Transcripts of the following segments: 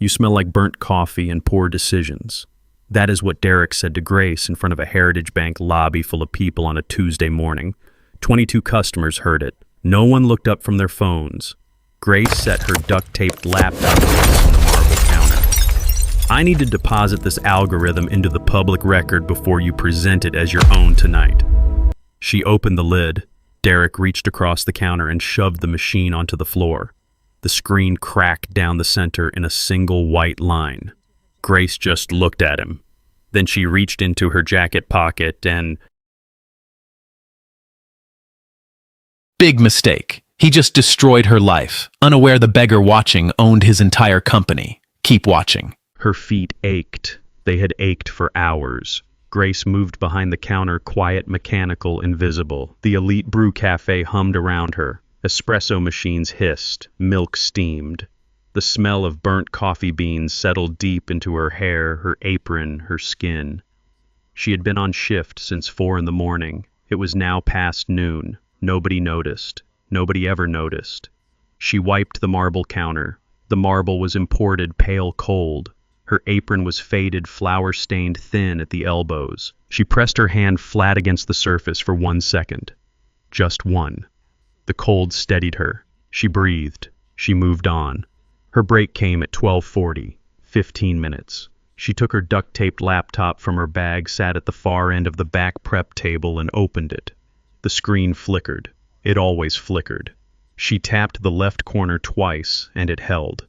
You smell like burnt coffee and poor decisions. That is what Derek said to Grace in front of a Heritage Bank lobby full of people on a Tuesday morning. 22 customers heard it. No one looked up from their phones. Grace set her duct-taped laptop case on the marble counter. I need to deposit this algorithm into the public record before you present it as your own tonight. She opened the lid. Derek reached across the counter and shoved the machine onto the floor. The screen cracked down the center in a single white line. Grace just looked at him. Then she reached into her jacket pocket and... Big mistake. He just destroyed her life, unaware the beggar watching owned his entire company. Keep watching. Her feet ached. They had ached for hours. Grace moved behind the counter, quiet, mechanical, invisible. The elite brew cafe hummed around her. Espresso machines hissed. Milk steamed. The smell of burnt coffee beans settled deep into her hair, her apron, her skin. She had been on shift since 4 in the morning. It was now past noon. Nobody noticed. Nobody ever noticed. She wiped the marble counter. The marble was imported pale cold. Her apron was faded, flour-stained thin at the elbows. She pressed her hand flat against the surface for 1 second. Just one. The cold steadied her. She breathed. She moved on. Her break came at 12:40, 15 minutes. She took her duct-taped laptop from her bag, sat at the far end of the back prep table, and opened it. The screen flickered. It always flickered. She tapped the left corner twice, and it held.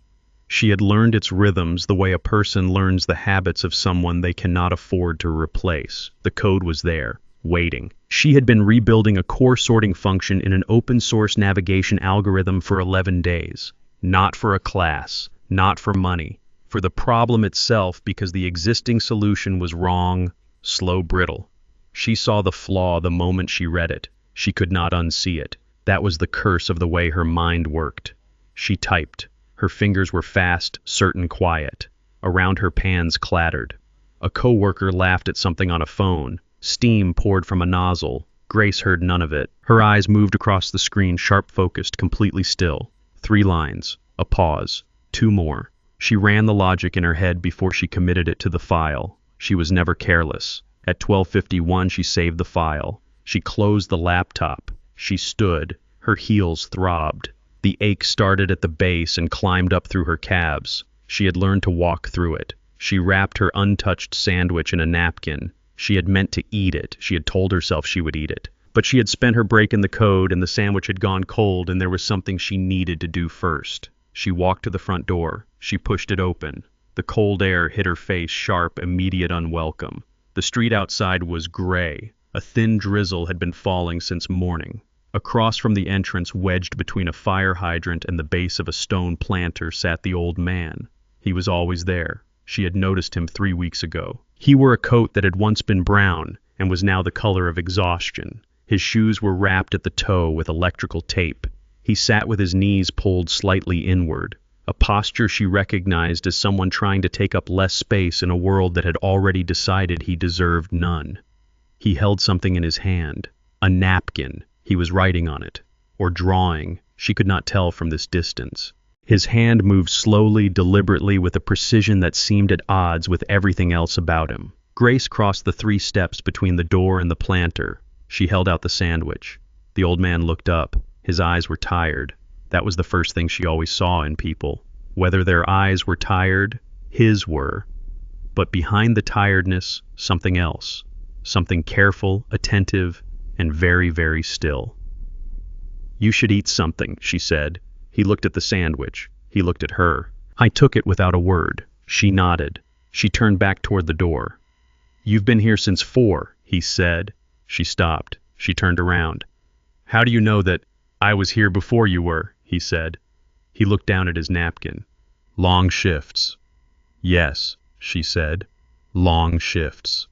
She had learned its rhythms the way a person learns the habits of someone they cannot afford to replace. The code was there, waiting. She had been rebuilding a core sorting function in an open-source navigation algorithm for 11 days. Not for a class, not for money, for the problem itself, because the existing solution was wrong, slow, brittle. She saw the flaw the moment she read it. She could not unsee it. That was the curse of the way her mind worked. She typed. Her fingers were fast, certain, quiet. Around her pans clattered. A coworker laughed at something on a phone. Steam poured from a nozzle. Grace heard none of it. Her eyes moved across the screen, sharp-focused, completely still. 3 lines. A pause. 2 more. She ran the logic in her head before she committed it to the file. She was never careless. At 12:51, she saved the file. She closed the laptop. She stood. Her heels throbbed. The ache started at the base and climbed up through her calves. She had learned to walk through it. She wrapped her untouched sandwich in a napkin. She had meant to eat it. She had told herself she would eat it. But she had spent her break in the code, and the sandwich had gone cold, and there was something she needed to do first. She walked to the front door. She pushed it open. The cold air hit her face, sharp, immediate, unwelcome. The street outside was gray. A thin drizzle had been falling since morning. Across from the entrance, wedged between a fire hydrant and the base of a stone planter, sat the old man. He was always there. She had noticed him 3 weeks ago. He wore a coat that had once been brown and was now the color of exhaustion. His shoes were wrapped at the toe with electrical tape. He sat with his knees pulled slightly inward, a posture she recognized as someone trying to take up less space in a world that had already decided he deserved none. He held something in his hand, a napkin. He was writing on it, or drawing. She could not tell from this distance. His hand moved slowly, deliberately, with a precision that seemed at odds with everything else about him. Grace crossed the 3 steps between the door and the planter. She held out the sandwich. The old man looked up. His eyes were tired. That was the first thing she always saw in people. Whether their eyes were tired, his were. But behind the tiredness, something else. Something careful, attentive, and very, very still. "You should eat something," she said. He looked at the sandwich. He looked at her. I took it without a word. She nodded. She turned back toward the door. "You've been here since 4, he said. She stopped. She turned around. "How do you know that I was here before you were?" he said. He looked down at his napkin. "Long shifts." "Yes," she said. "Long shifts."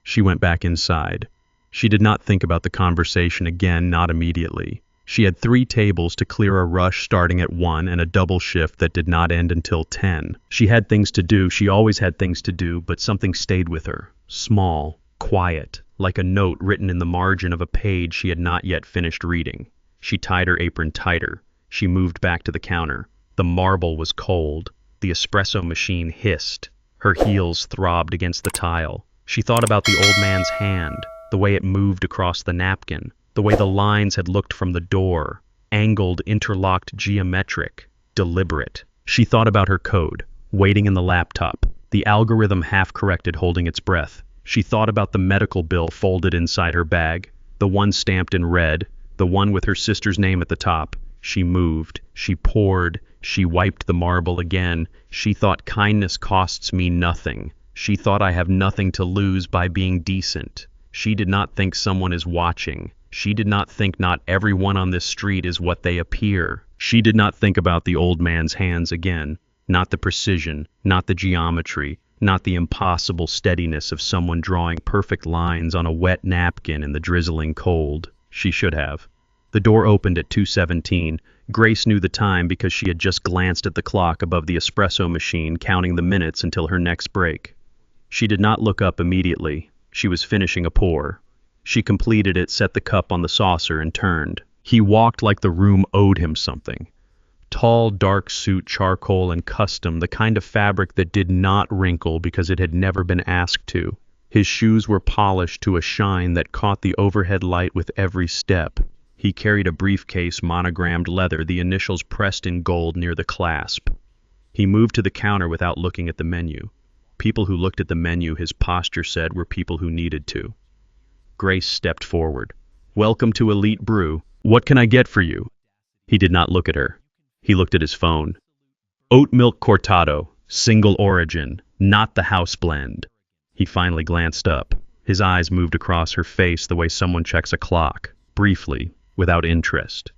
She went back inside. She did not think about the conversation again, not immediately. She had 3 tables to clear a rush starting at 1 and a double shift that did not end until 10. She had things to do. She always had things to do, but something stayed with her. Small, quiet, like a note written in the margin of a page she had not yet finished reading. She tied her apron tighter. She moved back to the counter. The marble was cold. The espresso machine hissed. Her heels throbbed against the tile. She thought about the old man's hand, the way it moved across the napkin, the way the lines had looked from the door, angled, interlocked, geometric, deliberate. She thought about her code, waiting in the laptop, the algorithm half-corrected holding its breath. She thought about the medical bill folded inside her bag, the one stamped in red, the one with her sister's name at the top. She moved, she poured, she wiped the marble again. She thought kindness costs me nothing. She thought I have nothing to lose by being decent. She did not think someone is watching. She did not think not everyone on this street is what they appear. She did not think about the old man's hands again, not the precision, not the geometry, not the impossible steadiness of someone drawing perfect lines on a wet napkin in the drizzling cold. She should have. The door opened at 2:17. Grace knew the time because she had just glanced at the clock above the espresso machine, counting the minutes until her next break. She did not look up immediately. She was finishing a pour. She completed it, set the cup on the saucer, and turned. He walked like the room owed him something. Tall, dark suit, charcoal, and custom, the kind of fabric that did not wrinkle because it had never been asked to. His shoes were polished to a shine that caught the overhead light with every step. He carried a briefcase, monogrammed leather, the initials pressed in gold near the clasp. He moved to the counter without looking at the menu. People who looked at the menu, his posture said, were people who needed to. Grace stepped forward. "Welcome to Elite Brew. What can I get for you?" He did not look at her. He looked at his phone. "Oat milk cortado, single origin, not the house blend." He finally glanced up. His eyes moved across her face the way someone checks a clock, briefly, without interest.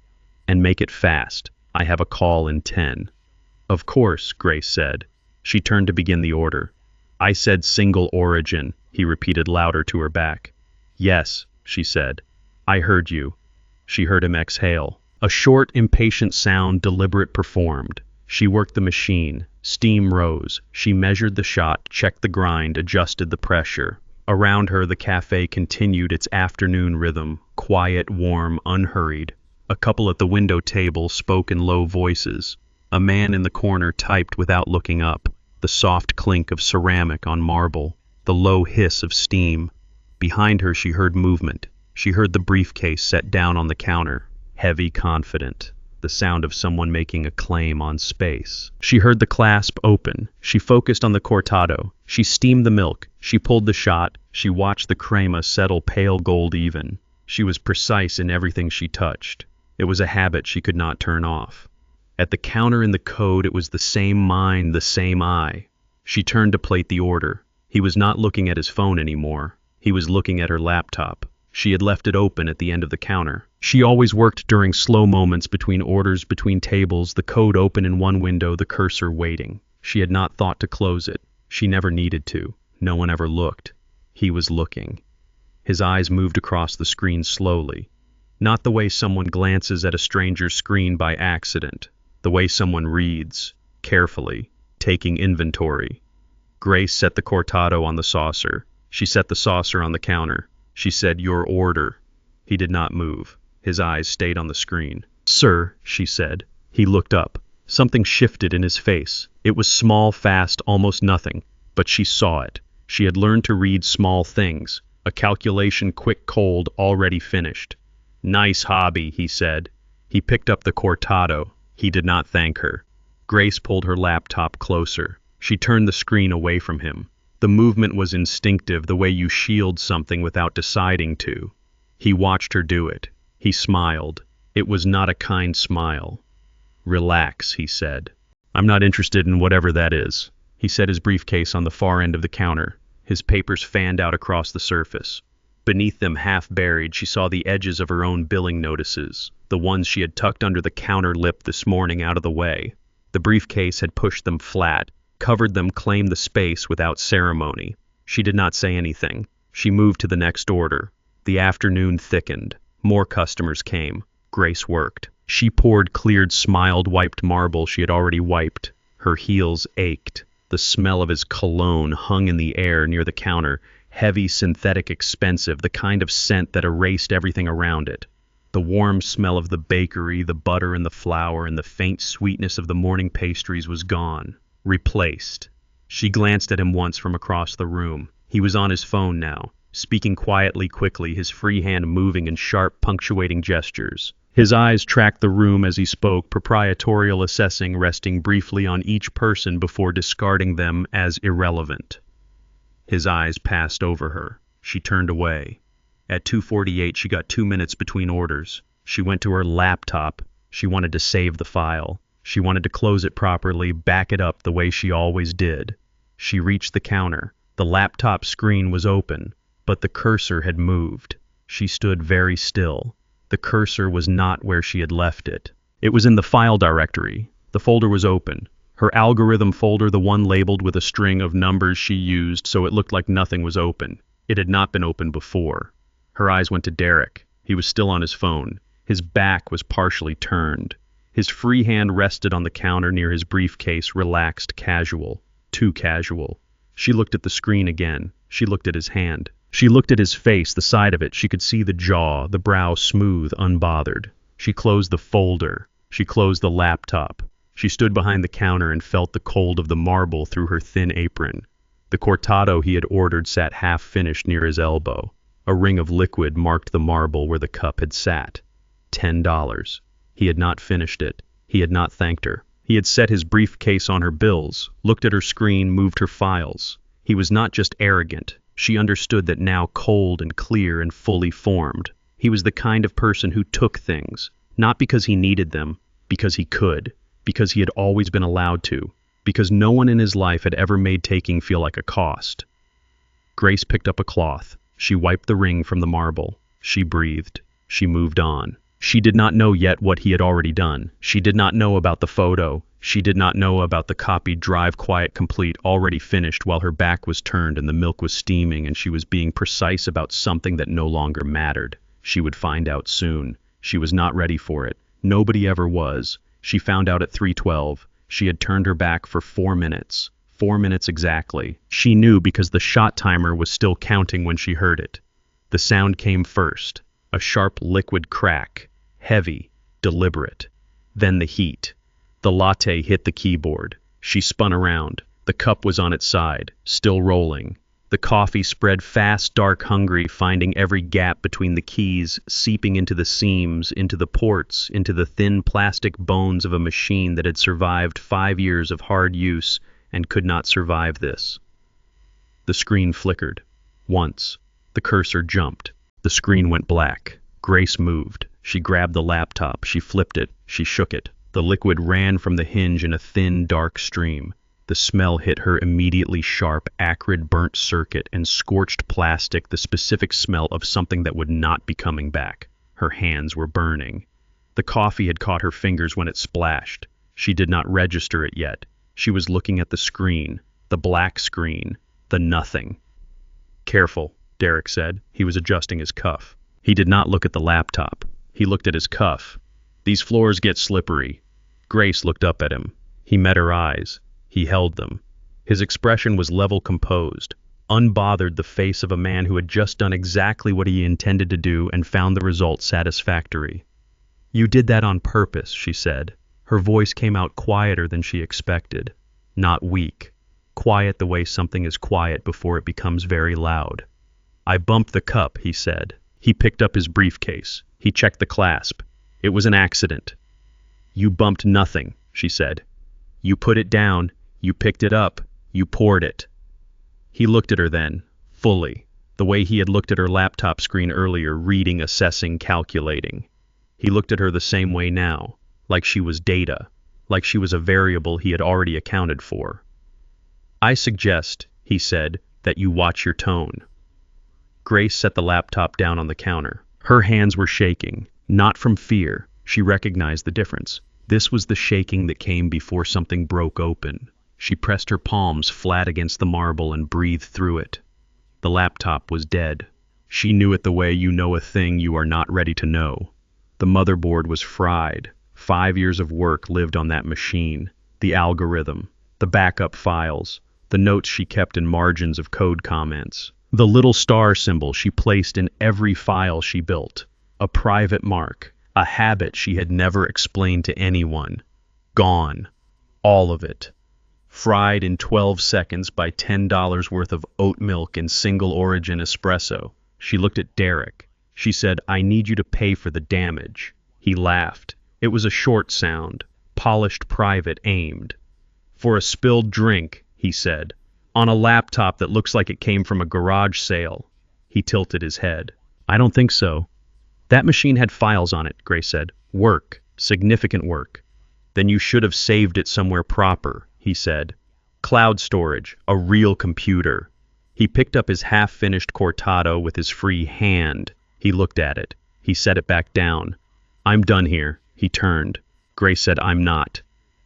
"And make it fast. I have a call in 10. "Of course," Grace said. She turned to begin the order. "I said single origin," he repeated louder to her back. "Yes," she said. "I heard you." She heard him exhale. A short, impatient sound, deliberate, performed. She worked the machine. Steam rose. She measured the shot, checked the grind, adjusted the pressure. Around her, the cafe continued its afternoon rhythm, quiet, warm, unhurried. A couple at the window table spoke in low voices. A man in the corner typed without looking up. The soft clink of ceramic on marble. The low hiss of steam. Behind her, she heard movement. She heard the briefcase set down on the counter. Heavy, confident. The sound of someone making a claim on space. She heard the clasp open. She focused on the cortado. She steamed the milk. She pulled the shot. She watched the crema settle pale gold even. She was precise in everything she touched. It was a habit she could not turn off. At the counter in the code, it was the same mind, the same eye. She turned to plate the order. He was not looking at his phone anymore. He was looking at her laptop. She had left it open at the end of the counter. She always worked during slow moments between orders, between tables, the code open in one window, the cursor waiting. She had not thought to close it. She never needed to. No one ever looked. He was looking. His eyes moved across the screen slowly. Not the way someone glances at a stranger's screen by accident. The way someone reads, carefully, taking inventory. Grace set the cortado on the saucer. She set the saucer on the counter. She said, "Your order." He did not move. His eyes stayed on the screen. "Sir," she said. He looked up. Something shifted in his face. It was small, fast, almost nothing. But she saw it. She had learned to read small things. A calculation, quick, cold, already finished. "Nice hobby," he said. He picked up the cortado. He did not thank her. Grace pulled her laptop closer. She turned the screen away from him. The movement was instinctive, the way you shield something without deciding to. He watched her do it. He smiled. It was not a kind smile. "Relax," he said. "I'm not interested in whatever that is." He set his briefcase on the far end of the counter. His papers fanned out across the surface. Beneath them, half buried, she saw the edges of her own billing notices, the ones she had tucked under the counter lip this morning out of the way. The briefcase had pushed them flat, covered them, claimed the space without ceremony. She did not say anything. She moved to the next order. The afternoon thickened. More customers came. Grace worked. She poured, cleared, smiled, wiped marble she had already wiped. Her heels ached. The smell of his cologne hung in the air near the counter, heavy, synthetic, expensive, the kind of scent that erased everything around it. The warm smell of the bakery, the butter and the flour, and the faint sweetness of the morning pastries was gone. Replaced. She glanced at him once from across the room. He was on his phone now, speaking quickly, his free hand moving in sharp, punctuating gestures. His eyes tracked the room as he spoke, proprietorial assessing, resting briefly on each person before discarding them as irrelevant. His eyes passed over her. She turned away. At 2:48, she got 2 minutes between orders. She went to her laptop. She wanted to save the file. She wanted to close it properly, back it up the way she always did. She reached the counter. The laptop screen was open, but the cursor had moved. She stood very still. The cursor was not where she had left it. It was in the file directory. The folder was open. Her algorithm folder, the one labeled with a string of numbers she used so it looked like nothing was open. It had not been open before. Her eyes went to Derek. He was still on his phone. His back was partially turned. His free hand rested on the counter near his briefcase, relaxed, casual. Too casual. She looked at the screen again. She looked at his hand. She looked at his face, the side of it. She could see the jaw, the brow smooth, unbothered. She closed the folder. She closed the laptop. She stood behind the counter and felt the cold of the marble through her thin apron. The cortado he had ordered sat half-finished near his elbow. A ring of liquid marked the marble where the cup had sat. $10. He had not finished it. He had not thanked her. He had set his briefcase on her bills, looked at her screen, moved her files. He was not just arrogant. She understood that now, cold and clear and fully formed. He was the kind of person who took things, not because he needed them, because he could, because he had always been allowed to, because no one in his life had ever made taking feel like a cost. Grace picked up a cloth. She wiped the ring from the marble. She breathed. She moved on. She did not know yet what he had already done. She did not know about the photo. She did not know about the copied drive quiet complete already finished while her back was turned and the milk was steaming and she was being precise about something that no longer mattered. She would find out soon. She was not ready for it. Nobody ever was. She found out at 3:12. She had turned her back for 4 minutes. 4 minutes exactly. She knew because the shot timer was still counting when she heard it. The sound came first. A sharp liquid crack. Heavy. Deliberate. Then the heat. The latte hit the keyboard. She spun around. The cup was on its side, still rolling. The coffee spread fast, dark, hungry, finding every gap between the keys, seeping into the seams, into the ports, into the thin plastic bones of a machine that had survived 5 years of hard use and could not survive this. The screen flickered. Once. The cursor jumped. The screen went black. Grace moved. She grabbed the laptop. She flipped it. She shook it. The liquid ran from the hinge in a thin, dark stream. The smell hit her immediately, sharp, acrid, burnt circuit and scorched plastic, the specific smell of something that would not be coming back. Her hands were burning. The coffee had caught her fingers when it splashed. She did not register it yet. She was looking at the screen, the black screen, the nothing. Careful, Derek said. He was adjusting his cuff. He did not look at the laptop. He looked at his cuff. These floors get slippery. Grace looked up at him. He met her eyes. He held them. His expression was level, composed, unbothered, the face of a man who had just done exactly what he intended to do and found the result satisfactory. "You did that on purpose," she said. Her voice came out quieter than she expected. Not weak. Quiet the way something is quiet before it becomes very loud. "I bumped the cup," he said. He picked up his briefcase. He checked the clasp. It was an accident. "You bumped nothing," she said. "You put it down. You picked it up. You poured it." He looked at her then, fully, the way he had looked at her laptop screen earlier, reading, assessing, calculating. He looked at her the same way now, like she was data, like she was a variable he had already accounted for. "I suggest," he said, "that you watch your tone." Grace set the laptop down on the counter. Her hands were shaking, not from fear. She recognized the difference. This was the shaking that came before something broke open. She pressed her palms flat against the marble and breathed through it. The laptop was dead. She knew it the way you know a thing you are not ready to know. The motherboard was fried. 5 years of work lived on that machine. The algorithm, the backup files, the notes she kept in margins of code comments, the little star symbol she placed in every file she built, a private mark, a habit she had never explained to anyone. Gone. All of it. fried in 12 seconds by $10 worth of oat milk and single origin espresso. She looked at Derek. She said, "I need you to pay for the damage." He laughed. It was a short sound, polished, private, aimed. "For a spilled drink," he said, "on a laptop that looks like it came from a garage sale." He tilted his head. "I don't think so." "That machine had files on it," Grace said. "Work. Significant work." "Then you should have saved it somewhere proper," he said. "Cloud storage. A real computer." He picked up his half-finished cortado with his free hand. He looked at it. He set it back down. "I'm done here." He turned. Grace said, "I'm not."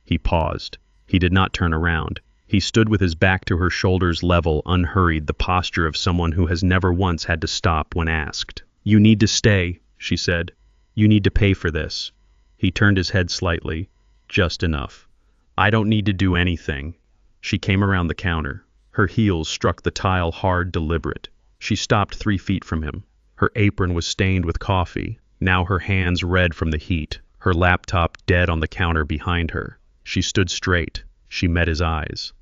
He paused. He did not turn around. He stood with his back to her shoulders level, unhurried, the posture of someone who has never once had to stop when asked. "You need to stay," she said. "You need to pay for this." He turned his head slightly. "Just enough. I don't need to do anything." She came around the counter. Her heels struck the tile hard, deliberate. She stopped 3 feet from him. Her apron was stained with coffee, now her hands red from the heat, her laptop dead on the counter behind her. She stood straight. She met his eyes.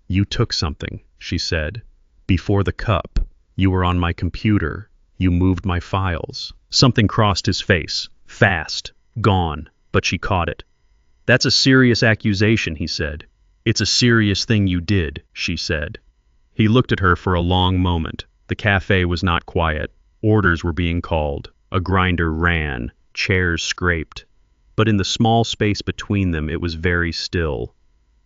"You took something," she said. "Before the cup. You were on my computer. You moved my files." Something crossed his face. Fast. Gone. But she caught it. "That's a serious accusation," he said. "It's a serious thing you did," she said. He looked at her for a long moment. The cafe was not quiet. Orders were being called. A grinder ran. Chairs scraped. But in the small space between them, it was very still.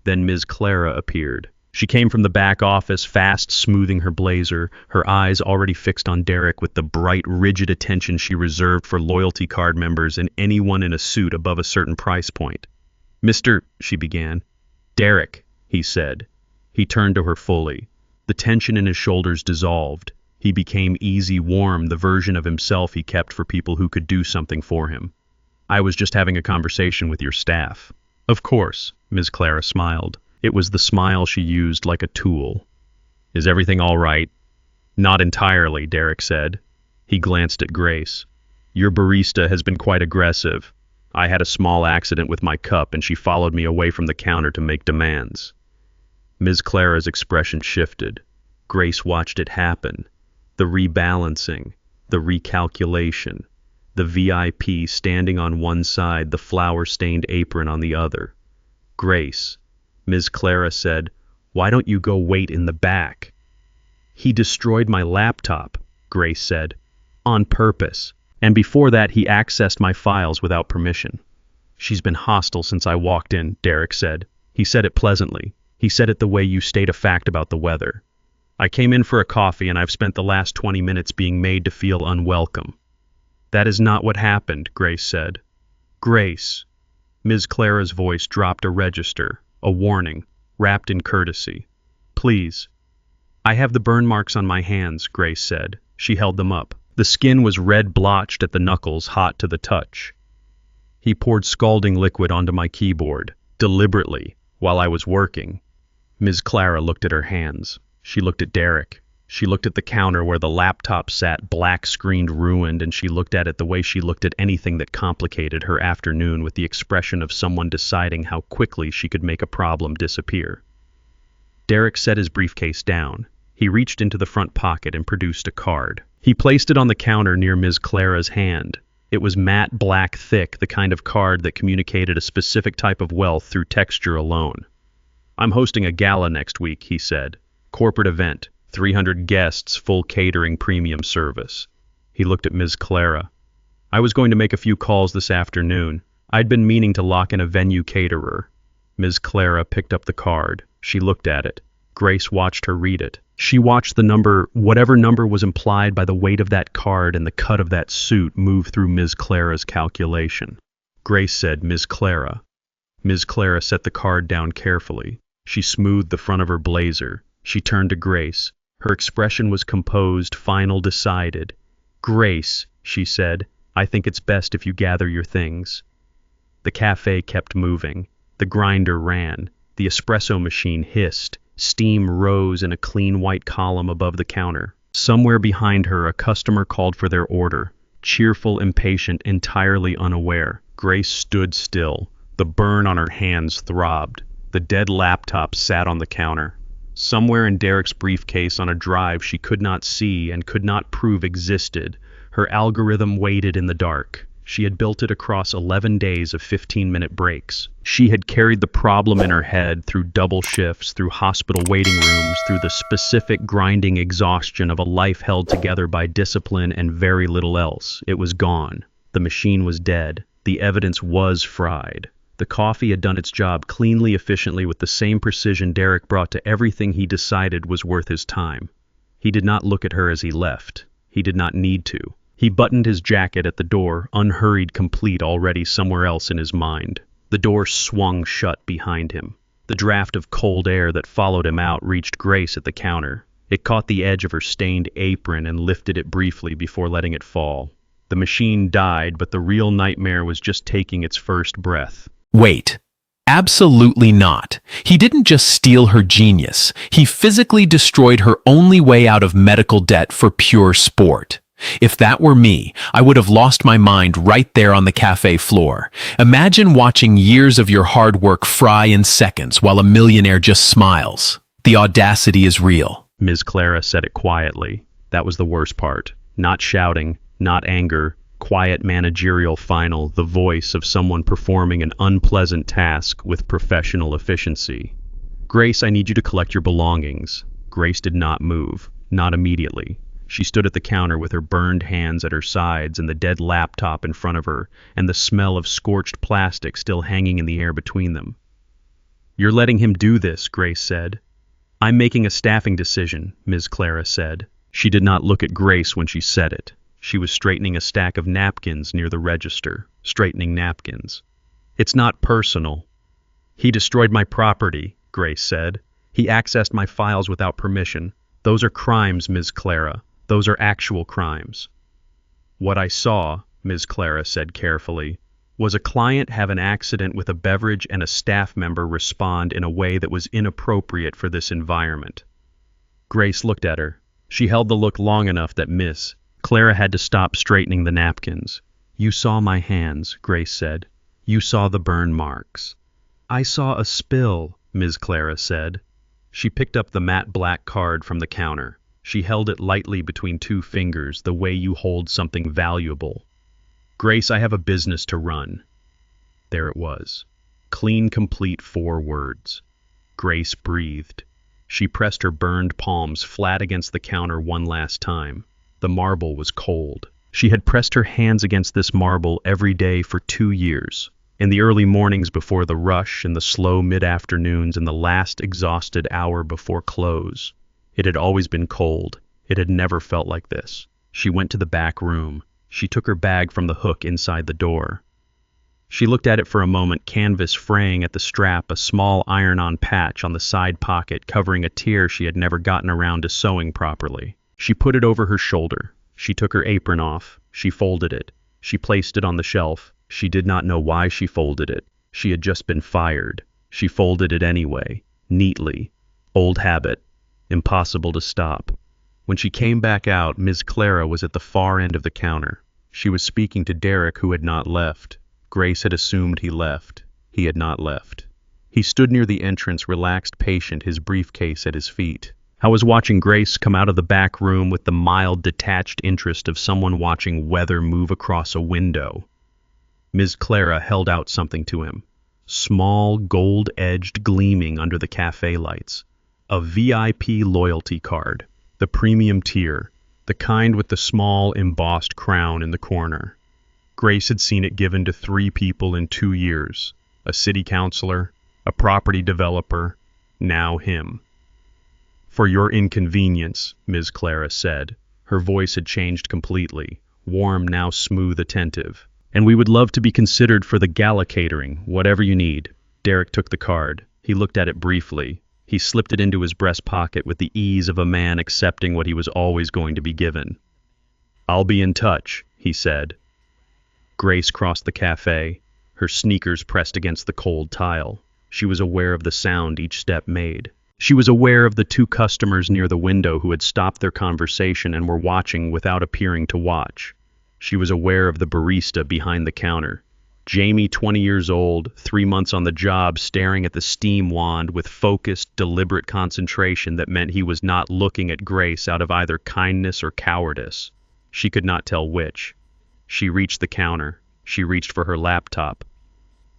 Then Ms. Clara appeared. She came from the back office, fast smoothing her blazer, her eyes already fixed on Derek with the bright, rigid attention she reserved for loyalty card members and anyone in a suit above a certain price point. "Mr. she began. "Derek," he said. He turned to her fully. The tension in his shoulders dissolved. He became easy, warm, the version of himself he kept for people who could do something for him. "I was just having a conversation with your staff." "Of course," Ms. Clara smiled. It was the smile she used like a tool. "Is everything all right?" "Not entirely," Derek said. He glanced at Grace. "Your barista has been quite aggressive. I had a small accident with my cup and she followed me away from the counter to make demands." Ms. Clara's expression shifted. Grace watched it happen. The rebalancing, the recalculation, the VIP standing on one side, the flour-stained apron on the other. "Grace," Ms. Clara said, "why don't you go wait in the back?" "He destroyed my laptop," Grace said, "on purpose. And before that, he accessed my files without permission." "She's been hostile since I walked in," Derek said. He said it pleasantly. He said it the way you state a fact about the weather. "I came in for a coffee and I've spent the last 20 minutes being made to feel unwelcome." "That is not what happened," Grace said. "Grace." Ms. Clara's voice dropped a register, a warning, wrapped in courtesy. "Please." "I have the burn marks on my hands," Grace said. She held them up. The skin was red blotched at the knuckles, hot to the touch. "He poured scalding liquid onto my keyboard, deliberately, while I was working." Ms. Clara looked at her hands. She looked at Derek. She looked at the counter where the laptop sat, black-screened, ruined, and she looked at it the way she looked at anything that complicated her afternoon, with the expression of someone deciding how quickly she could make a problem disappear. Derek set his briefcase down. He reached into the front pocket and produced a card. He placed it on the counter near Ms. Clara's hand. It was matte black thick, the kind of card that communicated a specific type of wealth through texture alone. "I'm hosting a gala next week," he said. "Corporate event, 300 guests, full catering, premium service." He looked at Ms. Clara. "I was going to make a few calls this afternoon. I'd been meaning to lock in a venue caterer." Ms. Clara picked up the card. She looked at it. Grace watched her read it. She watched the number, whatever number was implied by the weight of that card and the cut of that suit, move through Ms. Clara's calculation. Grace said, "Ms. Clara." Ms. Clara set the card down carefully. She smoothed the front of her blazer. She turned to Grace. Her expression was composed, final, decided. "Grace," she said, "I think it's best if you gather your things." The cafe kept moving. The grinder ran. The espresso machine hissed. Steam rose in a clean white column above the counter. Somewhere behind her, a customer called for their order. Cheerful, impatient, entirely unaware. Grace stood still. The burn on her hands throbbed. The dead laptop sat on the counter. Somewhere in Derek's briefcase on a drive she could not see and could not prove existed, her algorithm waited in the dark. She had built it across 11 days of 15-minute breaks. She had carried the problem in her head through double shifts, through hospital waiting rooms, through the specific grinding exhaustion of a life held together by discipline and very little else. It was gone. The machine was dead. The evidence was fried. The coffee had done its job cleanly, efficiently, with the same precision Derek brought to everything he decided was worth his time. He did not look at her as he left. He did not need to. He buttoned his jacket at the door, unhurried, complete, already somewhere else in his mind. The door swung shut behind him. The draft of cold air that followed him out reached Grace at the counter. It caught the edge of her stained apron and lifted it briefly before letting it fall. The machine died, but the real nightmare was just taking its first breath. Wait. Absolutely not. He didn't just steal her genius. He physically destroyed her only way out of medical debt for pure sport. If that were me, I would have lost my mind right there on the cafe floor. Imagine watching years of your hard work fry in seconds while a millionaire just smiles. The audacity is real. Ms. Clara said it quietly. That was the worst part. Not shouting, not anger, quiet managerial final, the voice of someone performing an unpleasant task with professional efficiency. Grace, I need you to collect your belongings. Grace did not move, not immediately. She stood at the counter with her burned hands at her sides and the dead laptop in front of her, and the smell of scorched plastic still hanging in the air between them. You're letting him do this, Grace said. I'm making a staffing decision, Ms. Clara said. She did not look at Grace when she said it. She was straightening a stack of napkins near the register, straightening napkins. It's not personal. He destroyed my property, Grace said. He accessed my files without permission. Those are crimes, Ms. Clara. Those are actual crimes. What I saw, Ms. Clara said carefully, was a client have an accident with a beverage and a staff member respond in a way that was inappropriate for this environment. Grace looked at her. She held the look long enough that Ms. Clara had to stop straightening the napkins. You saw my hands, Grace said. You saw the burn marks. I saw a spill, Ms. Clara said. She picked up the matte black card from the counter. She held it lightly between two fingers, the way you hold something valuable. Grace, I have a business to run. There it was. Clean, complete 4 words. Grace breathed. She pressed her burned palms flat against the counter one last time. The marble was cold. She had pressed her hands against this marble every day for 2 years. In the early mornings before the rush, in the slow mid-afternoons, in the last exhausted hour before close. It had always been cold. It had never felt like this. She went to the back room. She took her bag from the hook inside the door. She looked at it for a moment, canvas fraying at the strap, a small iron-on patch on the side pocket covering a tear she had never gotten around to sewing properly. She put it over her shoulder. She took her apron off. She folded it. She placed it on the shelf. She did not know why she folded it. She had just been fired. She folded it anyway, neatly. Old habit. Impossible to stop. When she came back out, Ms. Clara was at the far end of the counter. She was speaking to Derek, who had not left. Grace had assumed he left. He had not left. He stood near the entrance, relaxed, patient, his briefcase at his feet. I was watching Grace come out of the back room with the mild, detached interest of someone watching weather move across a window. Ms. Clara held out something to him. Small, gold-edged, gleaming under the cafe lights. A VIP loyalty card, the premium tier, the kind with the small embossed crown in the corner. Grace had seen it given to 3 people in 2 years, a city councilor, a property developer, now him. For your inconvenience, Ms. Clara said. Her voice had changed completely, warm, now smooth, attentive. And we would love to be considered for the Gala catering, whatever you need. Derek took the card. He looked at it briefly. He slipped it into his breast pocket with the ease of a man accepting what he was always going to be given. I'll be in touch, he said. Grace crossed the cafe, her sneakers pressed against the cold tile. She was aware of the sound each step made. She was aware of the 2 customers near the window who had stopped their conversation and were watching without appearing to watch. She was aware of the barista behind the counter, Jamie, 20 years old, 3 months on the job, staring at the steam wand with focused, deliberate concentration that meant he was not looking at Grace out of either kindness or cowardice. She could not tell which. She reached the counter. She reached for her laptop.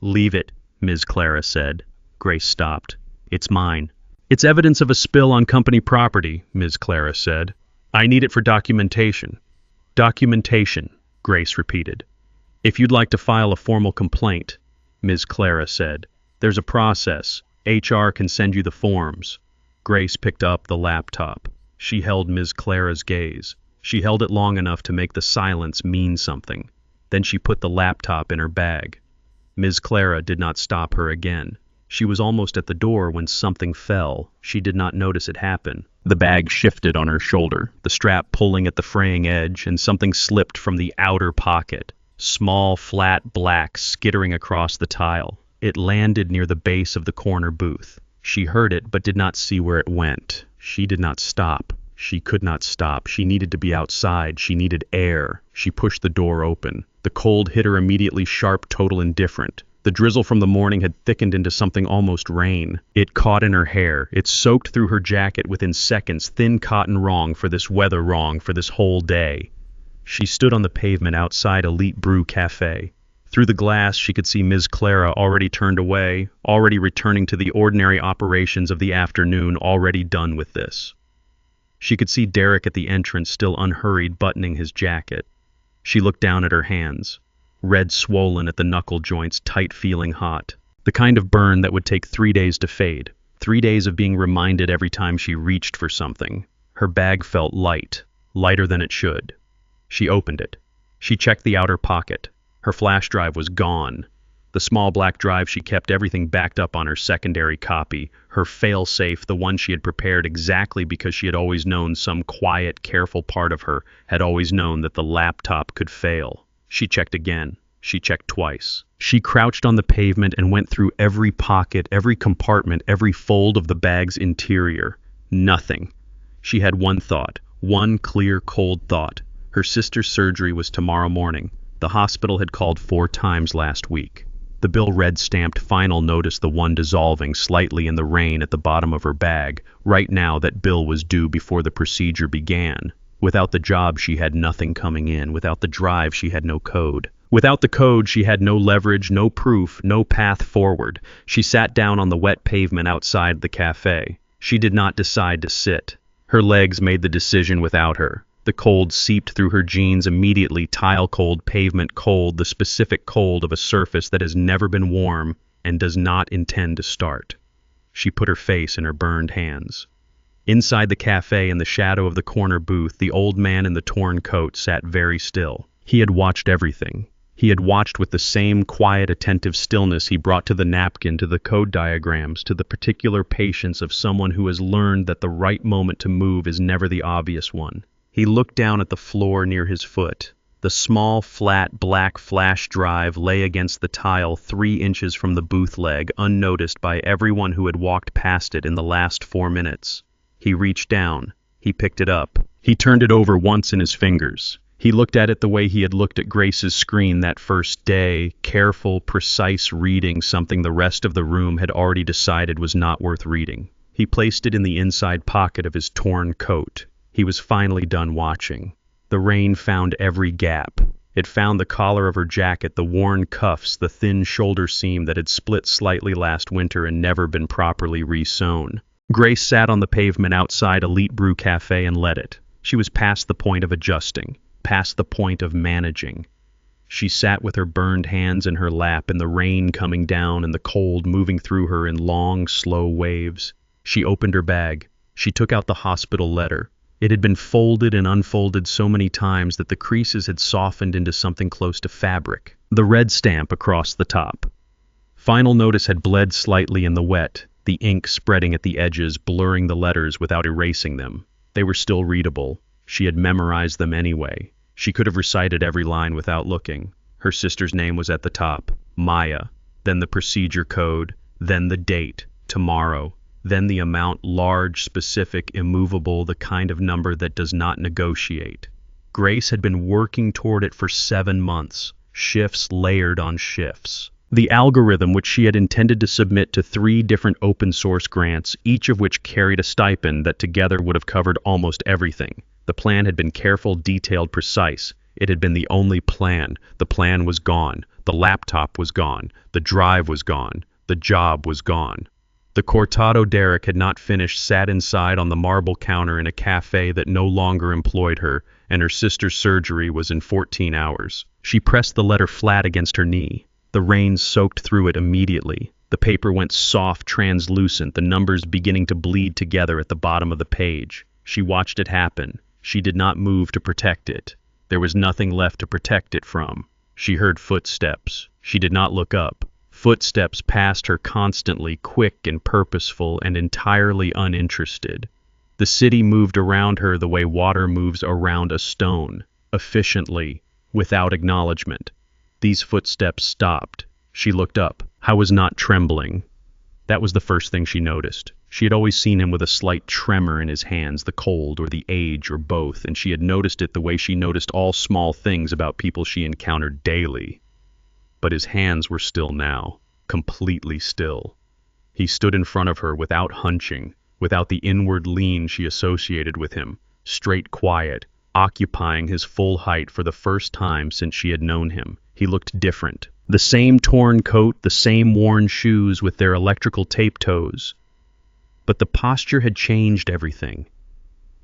"Leave it," Ms. Clara said. Grace stopped. "It's mine." "It's evidence of a spill on company property," Ms. Clara said. "I need it for documentation." "Documentation," Grace repeated. "If you'd like to file a formal complaint," Ms. Clara said, "there's a process. HR can send you the forms." Grace picked up the laptop. She held Ms. Clara's gaze. She held it long enough to make the silence mean something. Then she put the laptop in her bag. Ms. Clara did not stop her again. She was almost at the door when something fell. She did not notice it happen. The bag shifted on her shoulder, the strap pulling at the fraying edge, and something slipped from the outer pocket. Small, flat black skittering across the tile. It landed near the base of the corner booth. She heard it, but did not see where it went. She did not stop. She could not stop. She needed to be outside. She needed air. She pushed the door open. The cold hit her immediately, sharp, total indifferent. The drizzle from the morning had thickened into something almost rain. It caught in her hair. It soaked through her jacket within seconds. Thin cotton wrong for this weather, wrong for this whole day. She stood on the pavement outside Elite Brew Cafe. Through the glass, she could see Ms. Clara already turned away, already returning to the ordinary operations of the afternoon, already done with this. She could see Derek at the entrance, still unhurried, buttoning his jacket. She looked down at her hands, red swollen at the knuckle joints, tight, feeling hot. The kind of burn that would take 3 days to fade. 3 days of being reminded every time she reached for something. Her bag felt light, lighter than it should. She opened it. She checked the outer pocket. Her flash drive was gone. The small black drive she kept everything backed up on her secondary copy, her fail-safe, the one she had prepared exactly because she had always known some quiet, careful part of her had always known that the laptop could fail. She checked again. She checked twice. She crouched on the pavement and went through every pocket, every compartment, every fold of the bag's interior. Nothing. She had one thought, one clear, cold thought. Her sister's surgery was tomorrow morning. The hospital had called 4 times last week. The bill read stamped final notice, the one dissolving slightly in the rain at the bottom of her bag. Right now that bill was due before the procedure began. Without the job she had nothing coming in. Without the drive she had no code. Without the code she had no leverage, no proof, no path forward. She sat down on the wet pavement outside the cafe. She did not decide to sit. Her legs made the decision without her. The cold seeped through her jeans immediately, tile cold, pavement cold, the specific cold of a surface that has never been warm and does not intend to start. She put her face in her burned hands. Inside the cafe, in the shadow of the corner booth, the old man in the torn coat sat very still. He had watched everything. He had watched with the same quiet, attentive stillness he brought to the napkin, to the code diagrams, to the particular patience of someone who has learned that the right moment to move is never the obvious one. He looked down at the floor near his foot. The small, flat, black flash drive lay against the tile 3 inches from the booth leg, unnoticed by everyone who had walked past it in the last 4 minutes. He reached down. He picked it up. He turned it over once in his fingers. He looked at it the way he had looked at Grace's screen that first day, careful, precise reading, something the rest of the room had already decided was not worth reading. He placed it in the inside pocket of his torn coat. He was finally done watching. The rain found every gap. It found the collar of her jacket, the worn cuffs, the thin shoulder seam that had split slightly last winter and never been properly re-sewn. Grace sat on the pavement outside Elite Brew Cafe and let it. She was past the point of adjusting, past the point of managing. She sat with her burned hands in her lap, and the rain coming down and the cold moving through her in long, slow waves. She opened her bag. She took out the hospital letter. It had been folded and unfolded so many times that the creases had softened into something close to fabric. The red stamp across the top. Final notice had bled slightly in the wet, the ink spreading at the edges, blurring the letters without erasing them. They were still readable. She had memorized them anyway. She could have recited every line without looking. Her sister's name was at the top, Maya, then the procedure code, then the date, tomorrow. Then the amount, large, specific, immovable, the kind of number that does not negotiate. Grace had been working toward it for 7 months. shifts layered on shifts. The algorithm, which she had intended to submit to 3 different open-source grants, each of which carried a stipend that together would have covered almost everything. The plan had been careful, detailed, precise. It had been the only plan. The plan was gone. The laptop was gone. The drive was gone. The job was gone. The cortado Derek had not finished, sat inside on the marble counter in a cafe that no longer employed her, and her sister's surgery was in 14 hours. She pressed the letter flat against her knee. The rain soaked through it immediately. The paper went soft, translucent, the numbers beginning to bleed together at the bottom of the page. She watched it happen. She did not move to protect it. There was nothing left to protect it from. She heard footsteps. She did not look up. Footsteps passed her constantly, quick and purposeful and entirely uninterested. The city moved around her the way water moves around a stone, efficiently, without acknowledgement. These footsteps stopped. She looked up. Howe was not trembling. That was the first thing she noticed. She had always seen him with a slight tremor in his hands, the cold or the age or both, and she had noticed it the way she noticed all small things about people she encountered daily. But his hands were still now, completely still. He stood in front of her without hunching, without the inward lean she associated with him, straight quiet, occupying his full height for the first time since she had known him. He looked different. The same torn coat, the same worn shoes with their electrical tape toes. But the posture had changed everything.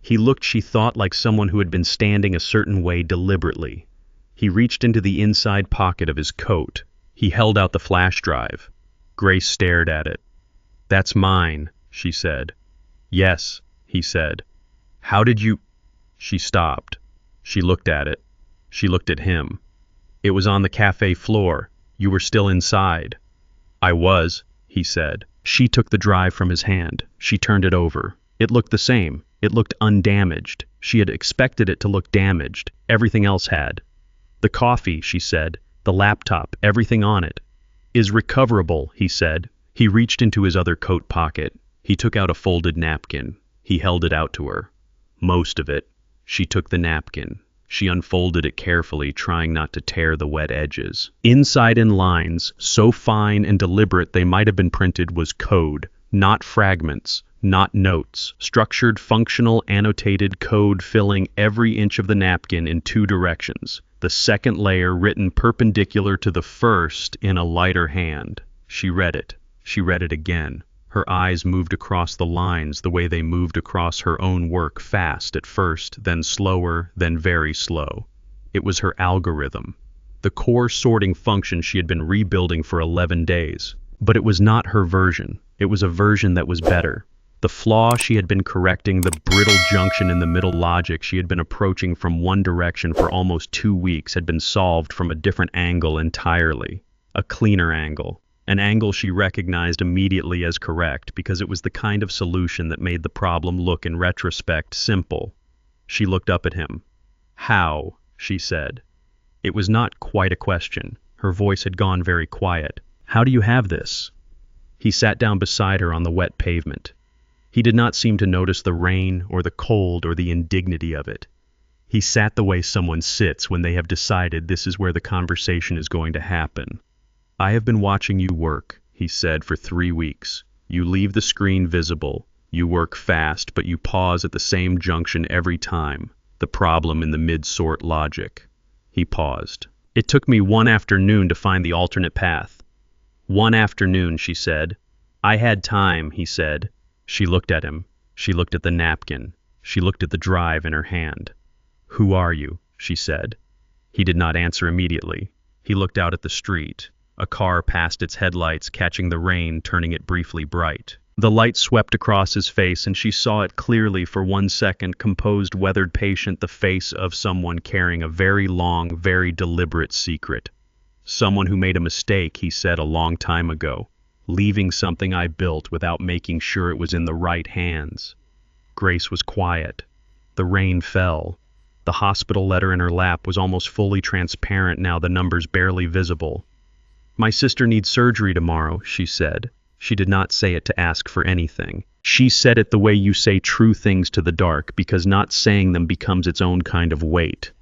He looked, she thought, like someone who had been standing a certain way deliberately. He reached into the inside pocket of his coat. He held out the flash drive. Grace stared at it. "That's mine," she said. "Yes," he said. "How did you—" She stopped. She looked at it. She looked at him. "It was on the cafe floor. You were still inside." "I was," he said. She took the drive from his hand. She turned it over. It looked the same. It looked undamaged. She had expected it to look damaged. Everything else had. "The coffee," she said. "The laptop, everything on it." "Is recoverable," he said. He reached into his other coat pocket. He took out a folded napkin. He held it out to her. Most of it. She took the napkin. She unfolded it carefully, trying not to tear the wet edges. Inside, in lines, so fine and deliberate they might have been printed, was code, not fragments, not notes. Structured, functional, annotated code filling every inch of the napkin in 2 directions. The second layer written perpendicular to the first in a lighter hand. She read it. She read it again. Her eyes moved across the lines the way they moved across her own work, fast at first, then slower, then very slow. It was her algorithm, the core sorting function she had been rebuilding for 11 days. But it was not her version. It was a version that was better. The flaw she had been correcting, the brittle junction in the middle logic she had been approaching from one direction for almost 2 weeks, had been solved from a different angle entirely. A cleaner angle. An angle she recognized immediately as correct because it was the kind of solution that made the problem look, in retrospect, simple. She looked up at him. "How?" she said. It was not quite a question. Her voice had gone very quiet. "How do you have this?" He sat down beside her on the wet pavement. He did not seem to notice the rain or the cold or the indignity of it. He sat the way someone sits when they have decided this is where the conversation is going to happen. "I have been watching you work," he said, "for 3 weeks. You leave the screen visible. You work fast, but you pause at the same junction every time. The problem in the mid-sort logic." He paused. "It took me 1 afternoon to find the alternate path." "1 afternoon," she said. "I had time," he said. She looked at him. She looked at the napkin. She looked at the drive in her hand. "Who are you?" she said. He did not answer immediately. He looked out at the street. A car passed its headlights, catching the rain, turning it briefly bright. The light swept across his face, and she saw it clearly for 1 second, composed, weathered, patient, the face of someone carrying a very long, very deliberate secret. "Someone who made a mistake," he said a long time ago, "leaving something I built without making sure it was in the right hands." Grace was quiet. The rain fell. The hospital letter in her lap was almost fully transparent now, the numbers barely visible. "My sister needs surgery tomorrow," she said. She did not say it to ask for anything. She said it the way you say true things to the dark, because not saying them becomes its own kind of weight.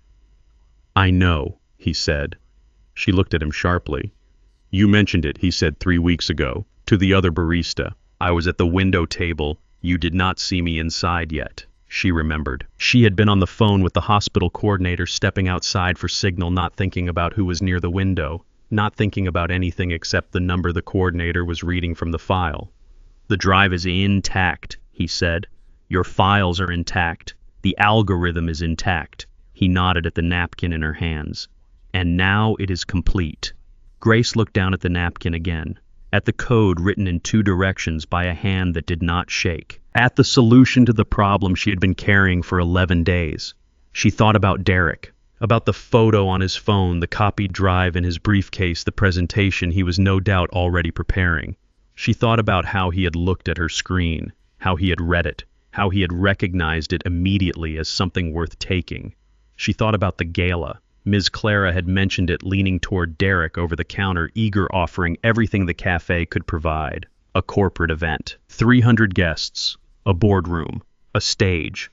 "I know," he said. She looked at him sharply. You mentioned it, he said 3 weeks ago, to the other barista. I was at the window table. You did not see me inside yet. She remembered. She had been on the phone with the hospital coordinator, stepping outside for signal, not thinking about who was near the window, not thinking about anything except the number the coordinator was reading from the file. The drive is intact, he said. Your files are intact. The algorithm is intact. He nodded at the napkin in her hands. And now it is complete. Grace looked down at the napkin again, at the code written in 2 directions by a hand that did not shake, at the solution to the problem she had been carrying for 11 days. She thought about Derek, about the photo on his phone, the copied drive in his briefcase, the presentation he was no doubt already preparing. She thought about how he had looked at her screen, how he had read it, how he had recognized it immediately as something worth taking. She thought about the gala. Ms. Clara had mentioned it, leaning toward Derek over the counter, eager, offering everything the cafe could provide. A corporate event. 300 guests. A boardroom. A stage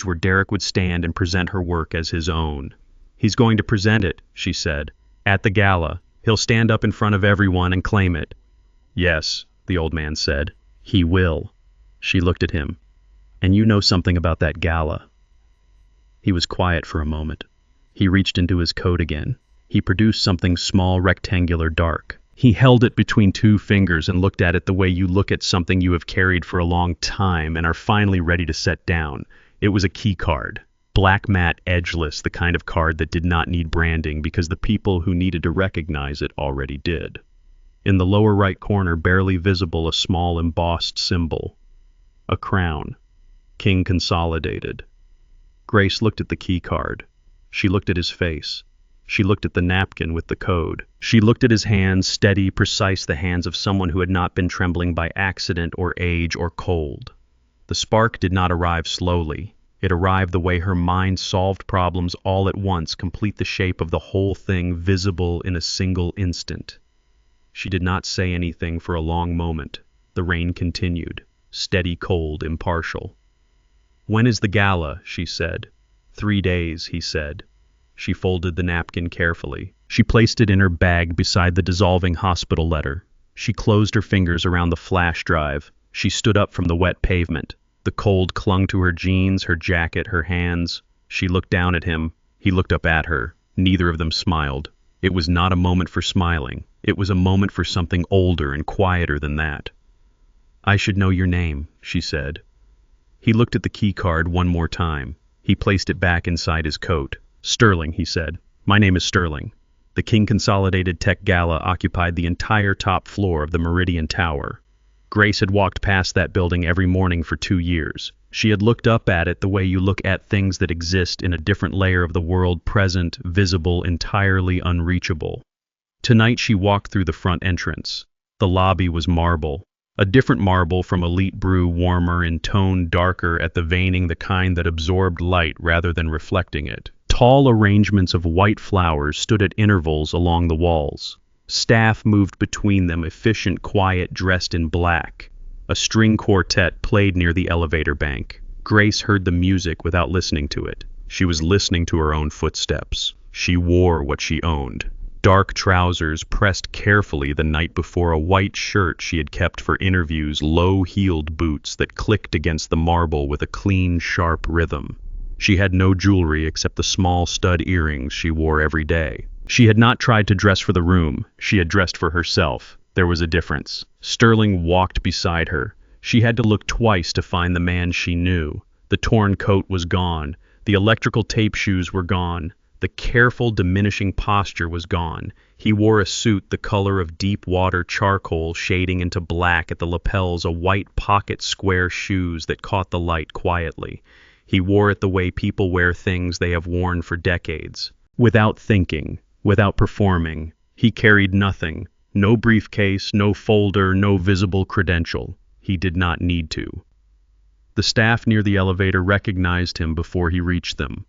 where Derek would stand and present her work as his own. He's going to present it, she said. At the gala. He'll stand up in front of everyone and claim it. Yes, the old man said. He will. She looked at him. And you know something about that gala. He was quiet for a moment. He reached into his coat again. He produced something small, rectangular, dark. He held it between 2 fingers and looked at it the way you look at something you have carried for a long time and are finally ready to set down. It was a key card. Black matte, edgeless, the kind of card that did not need branding because the people who needed to recognize it already did. In the lower right corner, barely visible, a small embossed symbol. A crown. King Consolidated. Grace looked at the key card. She looked at his face. She looked at the napkin with the code. She looked at his hands, steady, precise, the hands of someone who had not been trembling by accident or age or cold. The spark did not arrive slowly. It arrived the way her mind solved problems all at once, complete the shape of the whole thing visible in a single instant. She did not say anything for a long moment. The rain continued, steady, cold, impartial. When is the gala? She said. 3 days, he said. She folded the napkin carefully. She placed it in her bag beside the dissolving hospital letter. She closed her fingers around the flash drive. She stood up from the wet pavement. The cold clung to her jeans, her jacket, her hands. She looked down at him. He looked up at her. Neither of them smiled. It was not a moment for smiling. It was a moment for something older and quieter than that. I should know your name, she said. He looked at the key card one more time. He placed it back inside his coat. Sterling, he said. My name is Sterling. The King Consolidated Tech Gala occupied the entire top floor of the Meridian Tower. Grace had walked past that building every morning for 2 years. She had looked up at it the way you look at things that exist in a different layer of the world, present, visible, entirely unreachable. Tonight she walked through the front entrance. The lobby was marble. A different marble from Elite Brew, warmer in tone, darker at the veining, the kind that absorbed light rather than reflecting it. Tall arrangements of white flowers stood at intervals along the walls. Staff moved between them, efficient, quiet, dressed in black. A string quartet played near the elevator bank. Grace heard the music without listening to it. She was listening to her own footsteps. She wore what she owned. Dark trousers pressed carefully the night before, a white shirt she had kept for interviews, low-heeled boots that clicked against the marble with a clean, sharp rhythm. She had no jewelry except the small stud earrings she wore every day. She had not tried to dress for the room. She had dressed for herself. There was a difference. Sterling walked beside her. She had to look twice to find the man she knew. The torn coat was gone. The electrical tape shoes were gone. The careful, diminishing posture was gone. He wore a suit the color of deep water charcoal shading into black at the lapels, a white pocket square shoes that caught the light quietly. He wore it the way people wear things they have worn for decades. Without thinking, without performing. He carried nothing. No briefcase, no folder, no visible credential. He did not need to. The staff near the elevator recognized him before he reached them.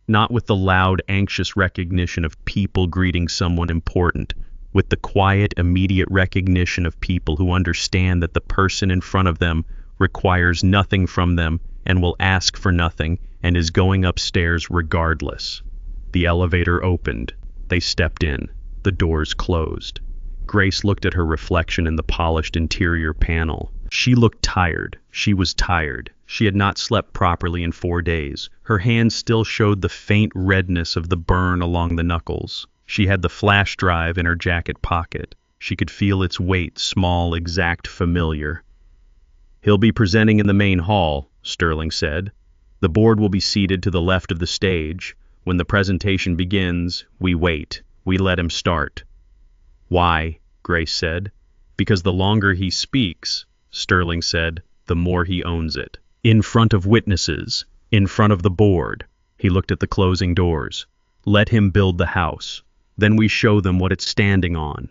Not with the loud, anxious recognition of people greeting someone important, with the quiet, immediate recognition of people who understand that the person in front of them requires nothing from them and will ask for nothing and is going upstairs regardless. The elevator opened. They stepped in. The doors closed. Grace looked at her reflection in the polished interior panel. She looked tired. She was tired. She had not slept properly in 4 days. Her hands still showed the faint redness of the burn along the knuckles. She had the flash drive in her jacket pocket. She could feel its weight, small, exact, familiar. "He'll be presenting in the main hall," Sterling said. "The board will be seated to the left of the stage. When the presentation begins, we wait. We let him start." "Why?" Grace said. "Because the longer he speaks," Sterling said, "the more he owns it. In front of witnesses, in front of the board." He looked at the closing doors. "Let him build the house. Then we show them what it's standing on."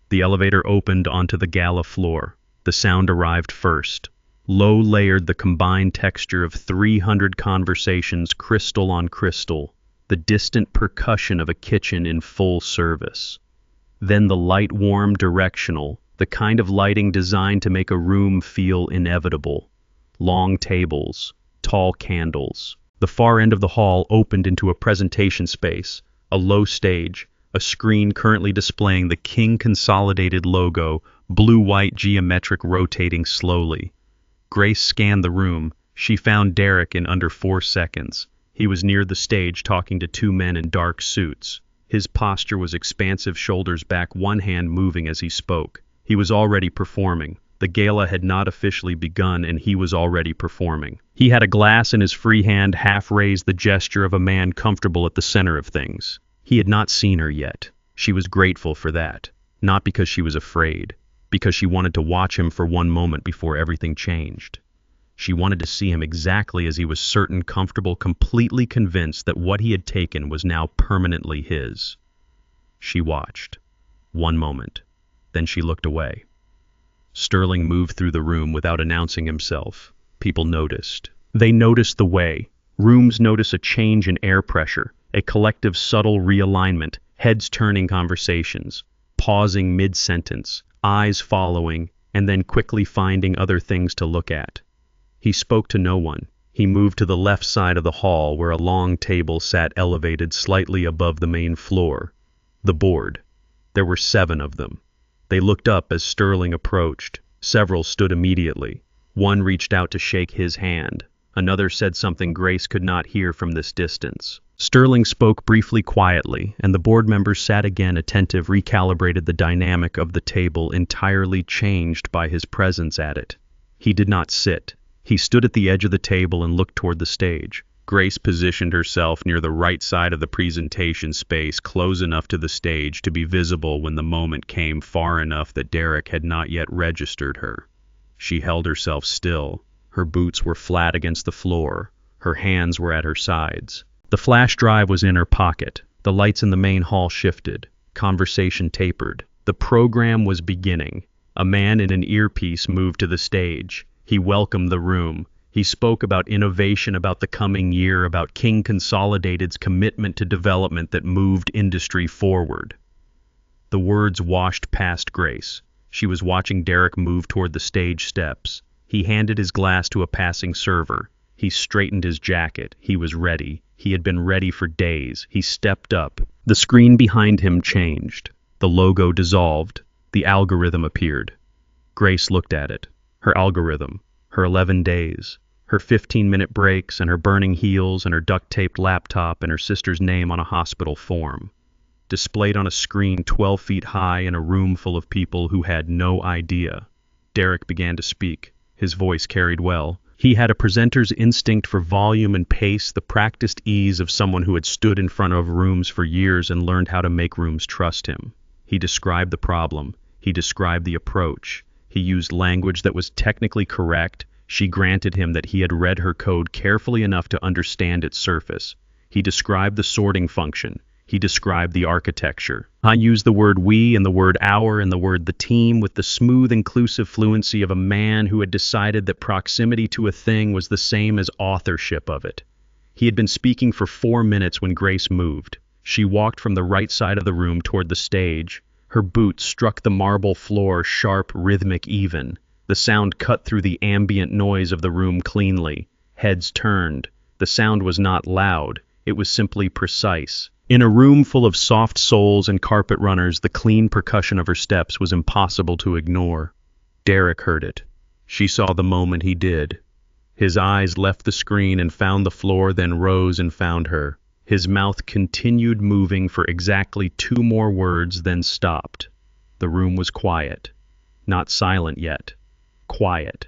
The elevator opened onto the Gala floor. The sound arrived first. Low layered, the combined texture of 300 conversations, crystal on crystal, the distant percussion of a kitchen in full service. Then the light, warm, directional, the kind of lighting designed to make a room feel inevitable. Long tables, tall candles. The far end of the hall opened into a presentation space, a low stage, a screen currently displaying the King Consolidated logo, blue-white geometric rotating slowly. Grace scanned the room. She found Derek in under 4 seconds. He was near the stage talking to 2 men in dark suits. His posture was expansive, shoulders back, one hand moving as he spoke. He was already performing. The gala had not officially begun, and he was already performing. He had a glass in his free hand, half raised, the gesture of a man comfortable at the center of things. He had not seen her yet. She was grateful for that. Not because she was afraid, because she wanted to watch him for one moment before everything changed. She wanted to see him exactly as he was, certain, comfortable, completely convinced that what he had taken was now permanently his. She watched. 1 moment. Then she looked away. Sterling moved through the room without announcing himself. People noticed. They noticed the way. Rooms notice a change in air pressure, a collective subtle realignment, heads turning, conversations, pausing mid-sentence, eyes following, and then quickly finding other things to look at. He spoke to no one. He moved to the left side of the hall where a long table sat elevated slightly above the main floor. The board. There were 7 of them. They looked up as Sterling approached. Several stood immediately. One reached out to shake his hand. Another said something Grace could not hear from this distance. Sterling spoke briefly, quietly, and the board members sat again, attentive, recalibrated. The dynamic of the table entirely changed by his presence at it. He did not sit. He stood at the edge of the table and looked toward the stage. Grace positioned herself near the right side of the presentation space, close enough to the stage to be visible when the moment came, far enough that Derek had not yet registered her. She held herself still. Her boots were flat against the floor. Her hands were at her sides. The flash drive was in her pocket. The lights in the main hall shifted. Conversation tapered. The program was beginning. A man in an earpiece moved to the stage. He welcomed the room. He spoke about innovation, about the coming year, about King Consolidated's commitment to development that moved industry forward. The words washed past Grace. She was watching Derek move toward the stage steps. He handed his glass to a passing server. He straightened his jacket. He was ready. He had been ready for days. He stepped up. The screen behind him changed. The logo dissolved. The algorithm appeared. Grace looked at it. Her algorithm. Her 11 days. Her 15-minute breaks, and her burning heels, and her duct-taped laptop, and her sister's name on a hospital form. Displayed on a screen 12 feet high in a room full of people who had no idea. Derek began to speak. His voice carried well. He had a presenter's instinct for volume and pace, the practiced ease of someone who had stood in front of rooms for years and learned how to make rooms trust him. He described the problem. He described the approach. He used language that was technically correct. She granted him that he had read her code carefully enough to understand its surface. He described the sorting function. He described the architecture. I used the word we and the word our and the word the team with the smooth, inclusive fluency of a man who had decided that proximity to a thing was the same as authorship of it. He had been speaking for 4 minutes when Grace moved. She walked from the right side of the room toward the stage. Her boots struck the marble floor, sharp, rhythmic, even. The sound cut through the ambient noise of the room cleanly. Heads turned. The sound was not loud. It was simply precise. In a room full of soft soles and carpet runners, the clean percussion of her steps was impossible to ignore. Derek heard it. She saw the moment he did. His eyes left the screen and found the floor, then rose and found her. His mouth continued moving for exactly 2 more words, then stopped. The room was quiet. Not silent yet. Quiet.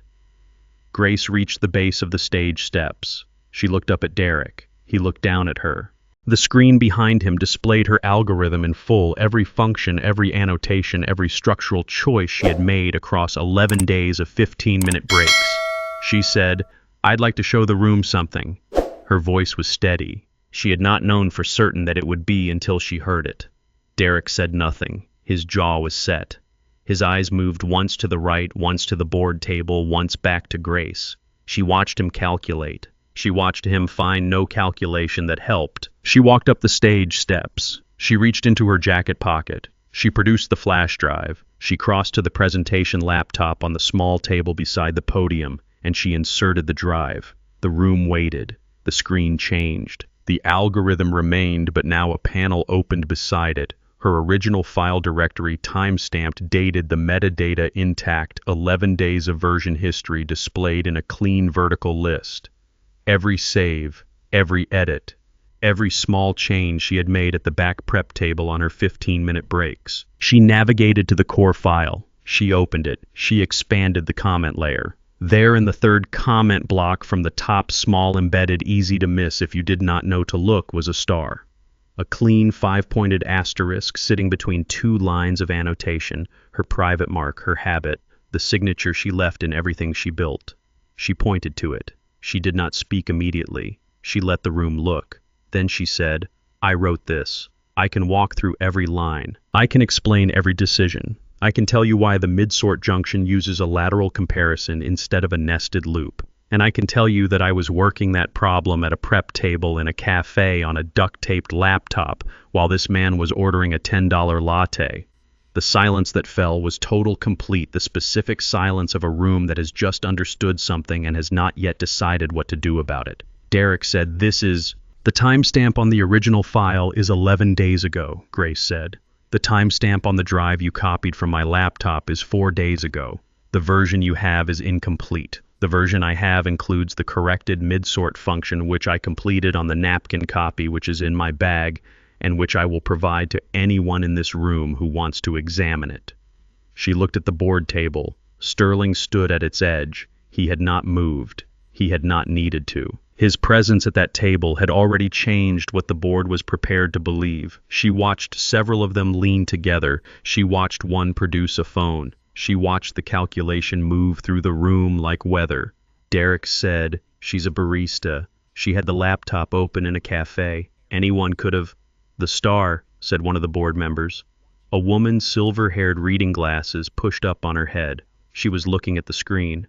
Grace reached the base of the stage steps. She looked up at Derek. He looked down at her. The screen behind him displayed her algorithm in full, every function, every annotation, every structural choice she had made across 11 days of 15-minute breaks. She said, "I'd like to show the room something." Her voice was steady. She had not known for certain that it would be until she heard it. Derek said nothing. His jaw was set. His eyes moved once to the right, once to the board table, once back to Grace. She watched him calculate. She watched him find no calculation that helped. She walked up the stage steps. She reached into her jacket pocket. She produced the flash drive. She crossed to the presentation laptop on the small table beside the podium, and she inserted the drive. The room waited. The screen changed. The algorithm remained, but now a panel opened beside it. Her original file directory, time-stamped, dated, the metadata intact, 11 days of version history displayed in a clean vertical list. Every save, every edit, every small change she had made at the back prep table on her 15-minute breaks. She navigated to the core file. She opened it. She expanded the comment layer. There in the third comment block from the top, small, embedded, easy to miss if you did not know to look, was a star. A clean 5-pointed asterisk sitting between 2 lines of annotation, her private mark, her habit, the signature she left in everything she built. She pointed to it. She did not speak immediately. She let the room look. Then she said, "I wrote this. I can walk through every line. I can explain every decision. I can tell you why the midsort junction uses a lateral comparison instead of a nested loop. And I can tell you that I was working that problem at a prep table in a cafe on a duct-taped laptop while this man was ordering a $10 latte." The silence that fell was total, complete, the specific silence of a room that has just understood something and has not yet decided what to do about it. Derek said, "This is..." "The timestamp on the original file is 11 days ago," Grace said. "The timestamp on the drive you copied from my laptop is 4 days ago. The version you have is incomplete. The version I have includes the corrected midsort function, which I completed on the napkin copy which is in my bag, and which I will provide to anyone in this room who wants to examine it." She looked at the board table. Sterling stood at its edge. He had not moved. He had not needed to. His presence at that table had already changed what the board was prepared to believe. She watched several of them lean together. She watched one produce a phone. She watched the calculation move through the room like weather. Derek said, "She's a barista. She had the laptop open in a cafe. Anyone could have..." "The star," said one of the board members. A woman, silver-haired, reading glasses pushed up on her head. She was looking at the screen.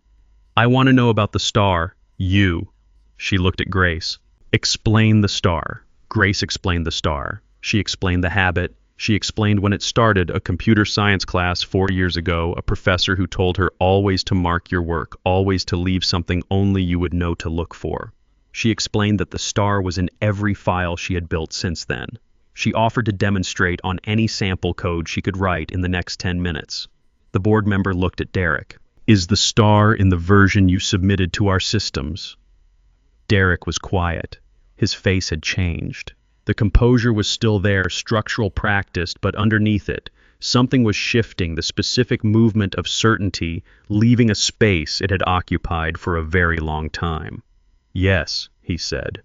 "I want to know about the star. You." She looked at Grace. "Explain the star." Grace explained the star. She explained the habit. She explained when it started, a computer science class 4 years ago, a professor who told her always to mark your work, always to leave something only you would know to look for. She explained that the star was in every file she had built since then. She offered to demonstrate on any sample code she could write in the next 10 minutes. The board member looked at Derek. "Is the star in the version you submitted to our systems?" Derek was quiet. His face had changed. The composure was still there, structural, practiced, but underneath it, something was shifting, the specific movement of certainty, leaving a space it had occupied for a very long time. "Yes," he said.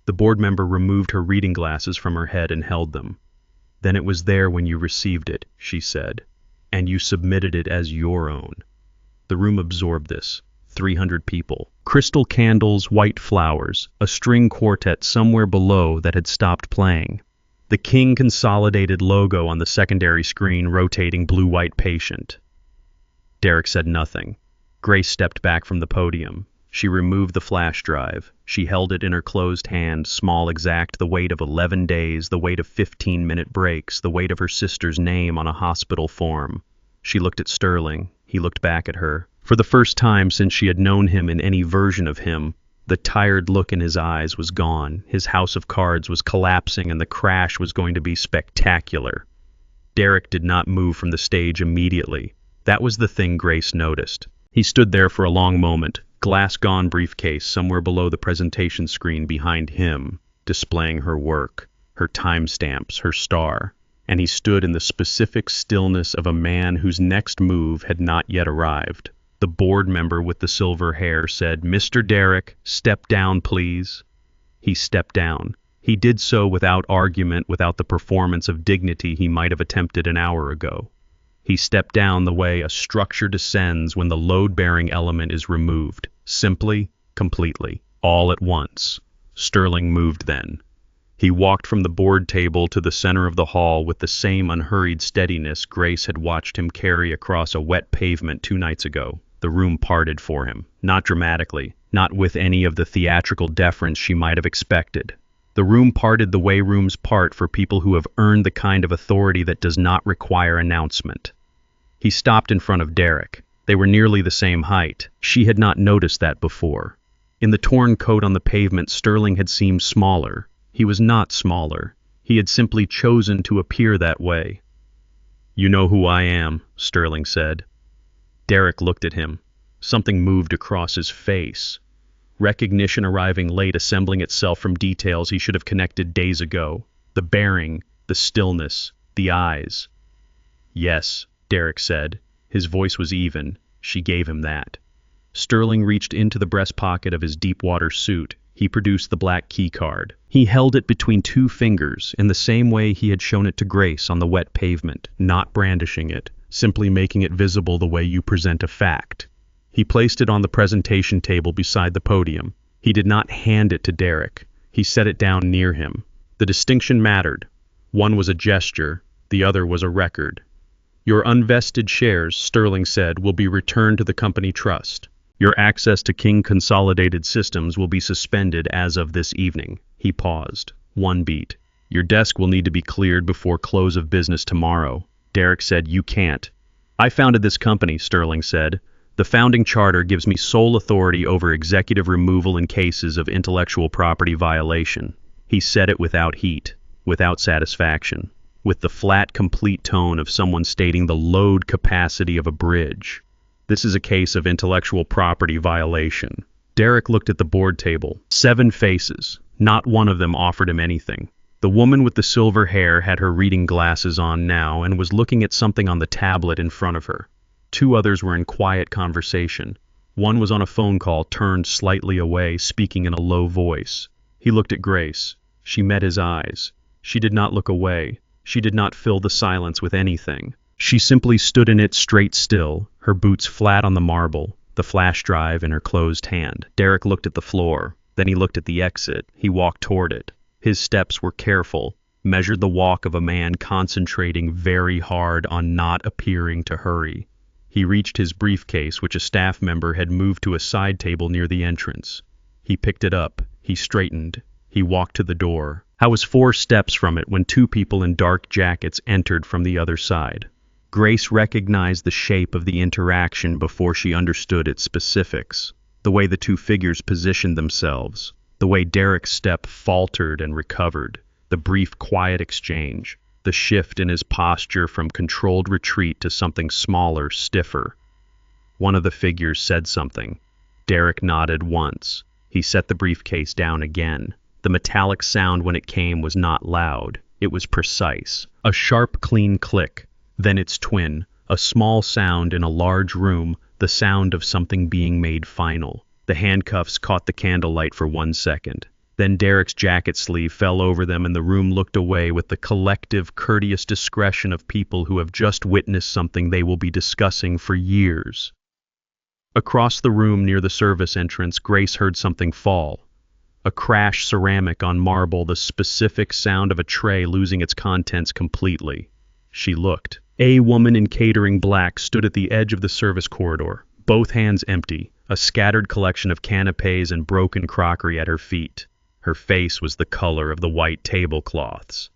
The board member removed her reading glasses from her head and held them. "Then it was there when you received it," she said, "and you submitted it as your own." The room absorbed this. 300 people. Crystal candles, white flowers, a string quartet somewhere below that had stopped playing. The King Consolidated logo on the secondary screen rotating blue-white patient. Derek said nothing. Grace stepped back from the podium. She removed the flash drive. She held it in her closed hand, small, exact, the weight of 11 days, the weight of 15-minute breaks, the weight of her sister's name on a hospital form. She looked at Sterling. He looked back at her. For the first time since she had known him in any version of him, The tired look in his eyes was gone. His house of cards was collapsing and the crash was going to be spectacular. Derek did not move from the stage immediately. That was the thing Grace noticed. He stood there for a long moment, glass-gone briefcase somewhere below the presentation screen behind him, displaying her work, her timestamps, her star. And he stood in the specific stillness of a man whose next move had not yet arrived. The board member with the silver hair said, "Mr. Derek, step down, please." He stepped down. He did so without argument, without the performance of dignity he might have attempted an hour ago. He stepped down the way a structure descends when the load-bearing element is removed. Simply, completely, all at once. Sterling moved then. He walked from the board table to the center of the hall with the same unhurried steadiness Grace had watched him carry across a wet pavement 2 nights ago. The room parted for him, not dramatically, not with any of the theatrical deference she might have expected. The room parted the way rooms part for people who have earned the kind of authority that does not require announcement. He stopped in front of Derek. They were nearly the same height. She had not noticed that before. In the torn coat on the pavement, Sterling had seemed smaller. He was not smaller. He had simply chosen to appear that way. "You know who I am," Sterling said. Derek looked at him. Something moved across his face. Recognition arriving late, assembling itself from details he should have connected days ago. The bearing, the stillness, the eyes. "Yes," Derek said. His voice was even. She gave him that. Sterling reached into the breast pocket of his deep-water suit. He produced the black key card. He held it between 2 fingers in the same way he had shown it to Grace on the wet pavement, not brandishing it, simply making it visible the way you present a fact. He placed it on the presentation table beside the podium. He did not hand it to Derek. He set it down near him. The distinction mattered. One was a gesture, the other was a record. "Your unvested shares," Sterling said, "will be returned to the company trust. Your access to King Consolidated Systems will be suspended as of this evening." He paused. 1 beat. "Your desk will need to be cleared before close of business tomorrow." Derek said, "You can't." "I founded this company," Sterling said. "The founding charter gives me sole authority over executive removal in cases of intellectual property violation." He said it without heat, without satisfaction, with the flat, complete tone of someone stating the load capacity of a bridge. "This is a case of intellectual property violation." Derek looked at the board table. 7 faces. Not one of them offered him anything. The woman with the silver hair had her reading glasses on now and was looking at something on the tablet in front of her. 2 others were in quiet conversation. One was on a phone call, turned slightly away, speaking in a low voice. He looked at Grace. She met his eyes. She did not look away. She did not fill the silence with anything. She simply stood in it straight still, her boots flat on the marble, the flash drive in her closed hand. Derek looked at the floor. Then he looked at the exit. He walked toward it. His steps were careful, measured the walk of a man concentrating very hard on not appearing to hurry. He reached his briefcase, which a staff member had moved to a side table near the entrance. He picked it up. He straightened. He walked to the door. I was 4 steps from it when 2 people in dark jackets entered from the other side. Grace recognized the shape of the interaction before she understood its specifics, the way the 2 figures positioned themselves, the way Derek's step faltered and recovered, the brief quiet exchange, the shift in his posture from controlled retreat to something smaller, stiffer. One of the figures said something. Derek nodded once. He set the briefcase down again. The metallic sound when it came was not loud. It was precise. A sharp, clean click. Then its twin, a small sound in a large room, the sound of something being made final. The handcuffs caught the candlelight for 1 second. Then Derek's jacket sleeve fell over them and the room looked away with the collective, courteous discretion of people who have just witnessed something they will be discussing for years. Across the room near the service entrance, Grace heard something fall. A crash ceramic on marble, the specific sound of a tray losing its contents completely. She looked. A woman in catering black stood at the edge of the service corridor, both hands empty, a scattered collection of canapes and broken crockery at her feet. Her face was the color of the white tablecloths.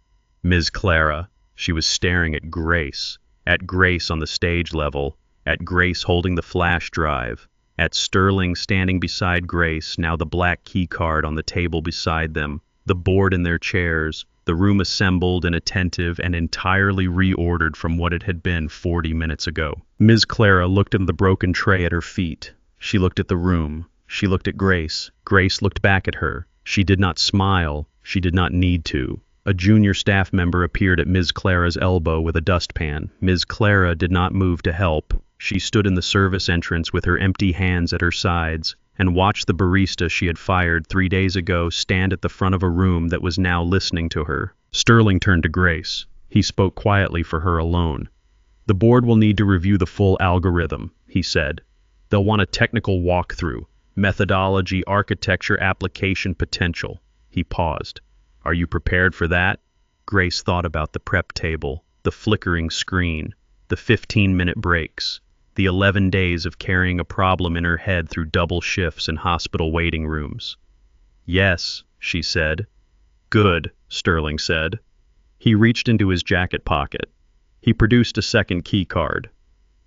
Ms. Clara. She was staring at Grace on the stage level, at Grace holding the flash drive. At Sterling standing beside Grace, now the black key card on the table beside them, the board in their chairs, the room assembled and attentive and entirely reordered from what it had been 40 minutes ago. Ms. Clara looked at the broken tray at her feet. She looked at the room. She looked at Grace. Grace looked back at her. She did not smile. She did not need to. A junior staff member appeared at Ms. Clara's elbow with a dustpan. Ms. Clara did not move to help. She stood in the service entrance with her empty hands at her sides and watched the barista she had fired 3 days ago stand at the front of a room that was now listening to her. Sterling turned to Grace. He spoke quietly for her alone. "The board will need to review the full algorithm," he said. "They'll want a technical walkthrough, methodology, architecture, application, potential." He paused. "Are you prepared for that?" Grace thought about the prep table, the flickering screen, the 15-minute breaks, the 11 days of carrying a problem in her head through double shifts in hospital waiting rooms. "Yes," she said. "Good," Sterling said. He reached into his jacket pocket. He produced a second key card.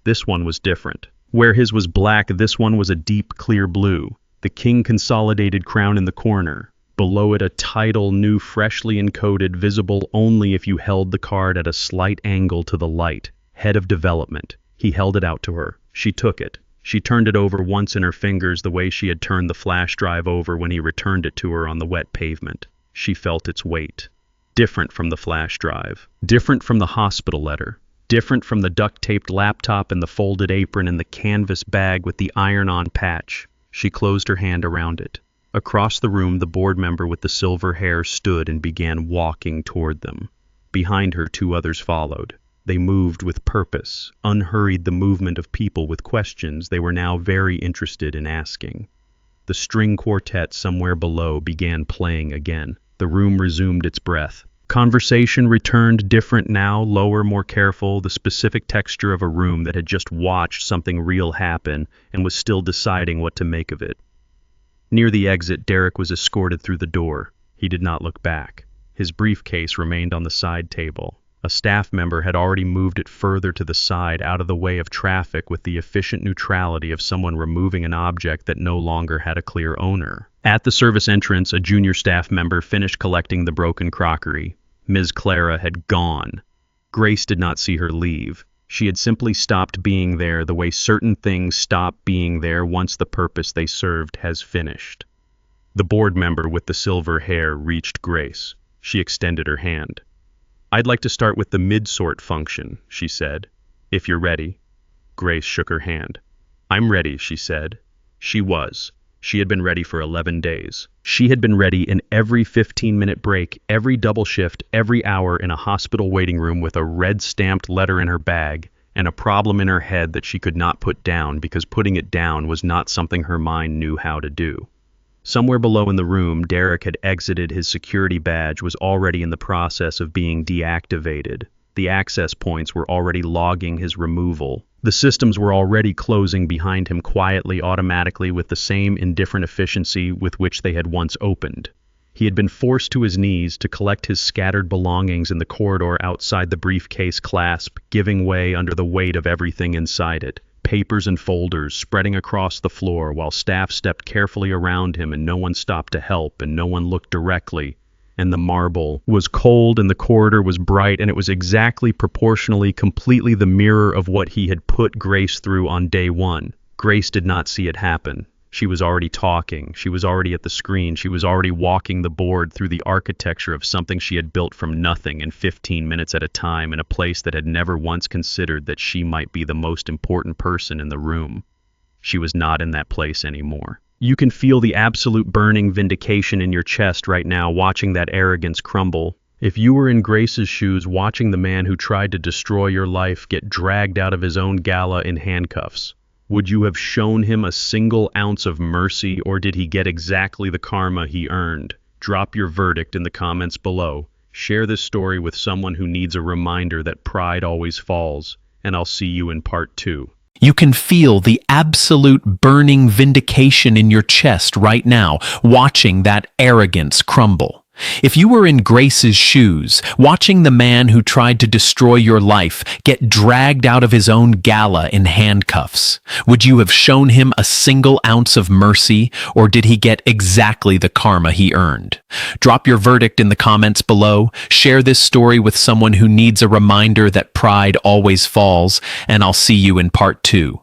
This one was different. Where his was black, this one was a deep, clear blue. The King Consolidated crown in the corner. Below it, a title, new, freshly encoded, visible only if you held the card at a slight angle to the light. Head of Development. He held it out to her. She took it. She turned it over once in her fingers the way she had turned the flash drive over when he returned it to her on the wet pavement. She felt its weight. Different from the flash drive. Different from the hospital letter. Different from the duct-taped laptop and the folded apron and the canvas bag with the iron-on patch. She closed her hand around it. Across the room, the board member with the silver hair stood and began walking toward them. Behind her, 2 others followed. They moved with purpose, unhurried the movement of people with questions they were now very interested in asking. The string quartet somewhere below began playing again. The room resumed its breath. Conversation returned, different now, lower, more careful, the specific texture of a room that had just watched something real happen and was still deciding what to make of it. Near the exit, Derek was escorted through the door. He did not look back. His briefcase remained on the side table. A staff member had already moved it further to the side, out of the way of traffic, with the efficient neutrality of someone removing an object that no longer had a clear owner. At the service entrance, a junior staff member finished collecting the broken crockery. Ms. Clara had gone. Grace did not see her leave. She had simply stopped being there the way certain things stop being there once the purpose they served has finished. The board member with the silver hair reached Grace. She extended her hand. "I'd like to start with the mid-sort function," she said. "If you're ready." Grace shook her hand. "I'm ready," she said. She was. She had been ready for 11 days. She had been ready in every 15-minute break, every double shift, every hour in a hospital waiting room with a red-stamped letter in her bag and a problem in her head that she could not put down because putting it down was not something her mind knew how to do. Somewhere below in the room, Derek had exited. His security badge was already in the process of being deactivated. The access points were already logging his removal. The systems were already closing behind him quietly, automatically, with the same indifferent efficiency with which they had once opened. He had been forced to his knees to collect his scattered belongings in the corridor outside the briefcase clasp, giving way under the weight of everything inside it. Papers and folders spreading across the floor while staff stepped carefully around him and no one stopped to help and no one looked directly. And the marble was cold and the corridor was bright, and it was exactly proportionally, completely the mirror of what he had put Grace through on day 1. Grace did not see it happen. She was already talking. She was already at the screen. She was already walking the board through the architecture of something she had built from nothing in 15 minutes at a time in a place that had never once considered that she might be the most important person in the room. She was not in that place anymore. You can feel the absolute burning vindication in your chest right now, watching that arrogance crumble. If you were in Grace's shoes, watching the man who tried to destroy your life get dragged out of his own gala in handcuffs, would you have shown him a single ounce of mercy, or did he get exactly the karma he earned? Drop your verdict in the comments below. Share this story with someone who needs a reminder that pride always falls, and I'll see you in part 2. You can feel the absolute burning vindication in your chest right now, watching that arrogance crumble. If you were in Grace's shoes, watching the man who tried to destroy your life get dragged out of his own gala in handcuffs, would you have shown him a single ounce of mercy, or did he get exactly the karma he earned? Drop your verdict in the comments below, share this story with someone who needs a reminder that pride always falls, and I'll see you in part 2.